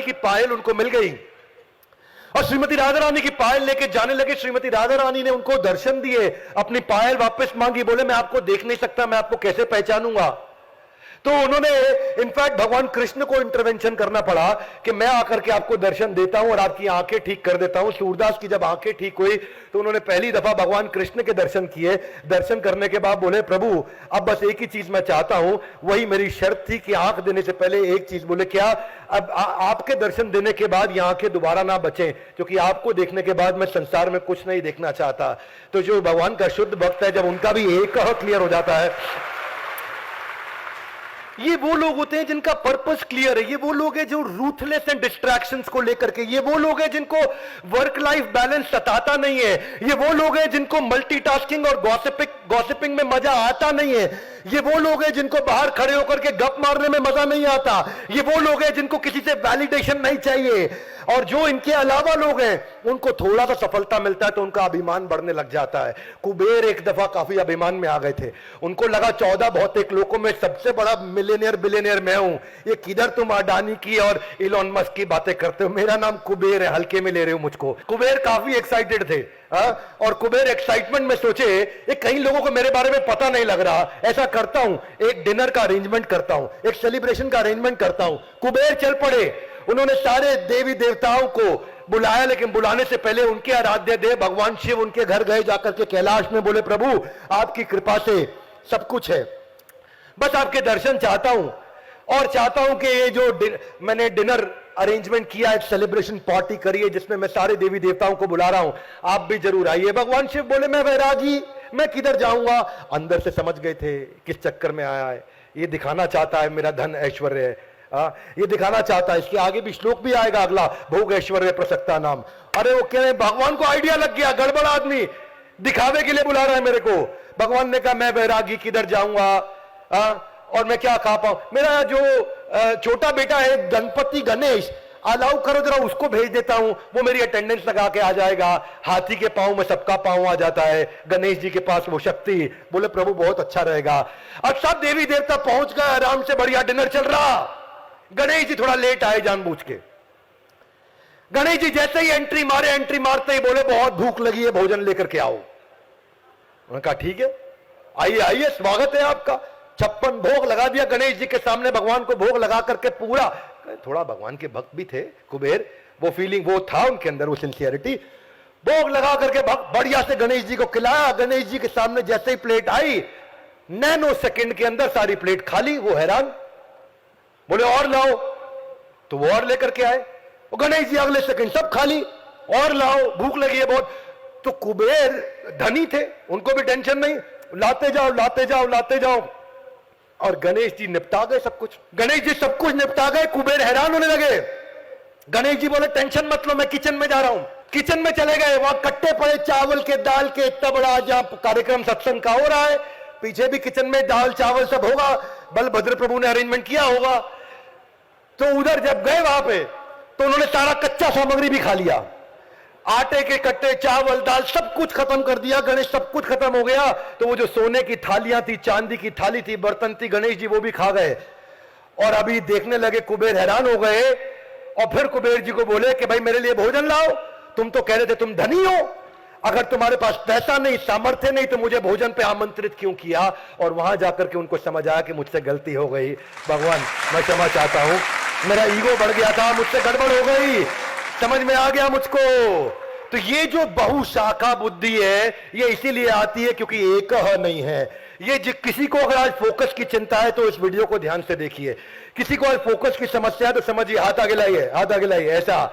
की पायल उनको मिल गई और श्रीमती राधा रानी की पायल लेके जाने लगे। श्रीमती राधा रानी ने उनको दर्शन दिए, अपनी पायल वापस मांगी, बोले मैं आपको देख नहीं सकता, मैं आपको कैसे पहचानूंगा। तो उन्होंने इनफैक्ट भगवान कृष्ण को इंटरवेंशन करना पड़ा कि मैं आकर के आपको दर्शन देता हूं और आपकी आंखें ठीक कर देता हूं। सूरदास की जब आंखें ठीक हुई तो उन्होंने पहली दफा भगवान कृष्ण के दर्शन किए। दर्शन करने के बाद बोले प्रभु अब बस एक ही चीज मैं चाहता हूं, वही मेरी शर्त थी कि आंख देने से पहले एक चीज। बोले क्या? अब आपके दर्शन देने के बाद ये आंखें दोबारा ना बचें, क्योंकि आपको देखने के बाद मैं संसार में कुछ नहीं देखना चाहता। तो जो भगवान का शुद्ध भक्त है, जब उनका भी एक क्लियर हो जाता है, ये वो लोग होते हैं जिनका पर्पस क्लियर है। ये वो लोग हैं जो रूथलेस एंड डिस्ट्रैक्शंस को लेकर के, ये वो लोग हैं जिनको वर्क लाइफ बैलेंस सताता नहीं है। ये वो लोग हैं जिनको मल्टीटास्किंग और गॉसिपिंग में मजा आता नहीं है। ये वो लोग हैं जिनको बाहर खड़े होकर के गप मारने में मजा नहीं आता। ये वो लोग हैं जिनको किसी से वैलिडेशन नहीं चाहिए। और जो इनके अलावा लोग हैं उनको थोड़ा सा सफलता मिलता है तो उनका अभिमान बढ़ने लग जाता है। कुबेर एक दफा काफी अभिमान में आ गए थे। उनको लगा 14 भौतिक लोकों में सबसे बड़ा मिलियनियर बिलियनियर मैं हूं। ये किधर तुम अडानी की और इलॉन मस्क की बातें करते हो, मेरा नाम कुबेर है, हल्के में ले रहे हो मुझको। कुबेर काफी एक्साइटेड थे। और कुबेर एक्साइटमेंट में सोचे ये कई लोगों को मेरे बारे में पता नहीं लग रहा, ऐसा करता हूं एक डिनर का अरेंजमेंट करता हूं, एक सेलिब्रेशन का अरेंजमेंट करता हूं। कुबेर चल पड़े। उन्होंने सारे देवी देवताओं को बुलाया, लेकिन बुलाने से पहले उनके आराध्य देव भगवान शिव उनके घर गए जाकर के कैलाश में। बोले प्रभु आपकी कृपा से सब कुछ है, बस आपके दर्शन चाहता हूं और चाहता हूं कि ये जो मैंने डिनर अरेंजमेंट किया, एक सेलिब्रेशन पार्टी करी है जिसमें मैं सारे देवी देवताओं को बुला रहा हूं, आप भी जरूर आइए। भगवान शिव बोले मैं वैरागी, मैं किधर जाऊंगा। अंदर से समझ गए थे किस चक्कर में आया है। ये दिखाना चाहता है मेरा धन ऐश्वर्य है, ये दिखाना चाहता है। इसके आगे भी श्लोक भी आएगा अगला, भोग ऐश्वर्य प्रसक्ता नाम। अरे वो कह रहे भगवान को आइडिया लग गया, गड़बड़ आदमी दिखावे के लिए बुला रहा है मेरे को। भगवान ने कहा मैं वैरागी किधर जाऊंगा और मैं क्या खा पाऊं। मेरा जो छोटा बेटा है गणपति गणेश, अलाउ करो जरा उसको भेज देता हूं, वो मेरी अटेंडेंस लगा के आ जाएगा। हाथी के पांव में सबका पांव आ जाता है, गणेश जी के पास वो शक्ति। बोले प्रभु बहुत अच्छा रहेगा। अब सब देवी देवता पहुंच गए, आराम से बढ़िया डिनर चल रहा। गणेश जी थोड़ा लेट आए जानबूझ के। गणेश जी जैसे ही एंट्री मारे, एंट्री मारते ही बोले बहुत भूख लगी है, भोजन लेकर के आओ। उन्होंने कहा ठीक है, आइए आइए, स्वागत है आपका। 56 भोग लगा दिया गणेश जी के सामने। भगवान को भोग लगा करके पूरा, थोड़ा भगवान के भक्त भी थे कुबेर, वो फीलिंग वो था उनके अंदर, वो सिंसियरिटी। भोग लगा करके बढ़िया से गणेश जी को खिलाया। गणेश जी के सामने जैसे ही प्लेट आई, नैनो सेकंड के अंदर सारी प्लेट खाली। वो हैरान, बोले और लाओ, तो वो और लेकर के आए। वो गणेश जी अगले सेकंड सब खाली, और लाओ, भूख लगी है बहुत। तो कुबेर धनी थे, उनको भी टेंशन नहीं, लाते जाओ लाते जाओ लाते जाओ। और गणेश जी निपटा गए सब कुछ। गणेश जी सब कुछ निपटा गए। कुबेर हैरान होने लगे। गणेश जी बोले टेंशन मत लो, मैं किचन में जा रहा हूं। किचन में चले गए, वहां कट्टे पड़े चावल के, दाल के, इतना बड़ा जहां कार्यक्रम सत्संग का हो रहा है, पीछे भी किचन में दाल चावल सब होगा, बलभद्र प्रभु ने अरेंजमेंट किया होगा। तो उधर जब गए वहां पे तो उन्होंने सारा कच्चा सामग्री भी खा लिया। आटे के कट्टे, चावल, दाल सब कुछ खत्म कर दिया। गणेश सब कुछ खत्म हो गया। तो वो जो सोने की थालियां थी, चांदी की थाली थी, बर्तन थी, गणेश जी वो भी खा गए। और अभी देखने लगे, कुबेर हैरान हो गए। और फिर कुबेर जी को बोले कि भाई मेरे लिए भोजन लाओ, तुम तो कह रहे थे तुम धनी हो, अगर तुम्हारे पास पैसा नहीं, सामर्थ्य नहीं, तो मुझे भोजन पे आमंत्रित क्यों किया। और वहां जाकर के उनको समझ आया कि मुझसे गलती हो गई, भगवान मैं क्षमा चाहता हूं, मेरा ईगो बढ़ गया था, मुझसे गड़बड़ हो गई, समझ में आ गया मुझको। तो ये जो बहुशाखा बुद्धि है, ये इसीलिए आती है क्योंकि एक नहीं है। ये किसी को अगर आज फोकस की चिंता है तो इस वीडियो को ध्यान से देखिए। किसी को आज फोकस की समस्या है तो समझिए, हाथ आगे लाइए, हाथ आगे लाइए, ऐसा।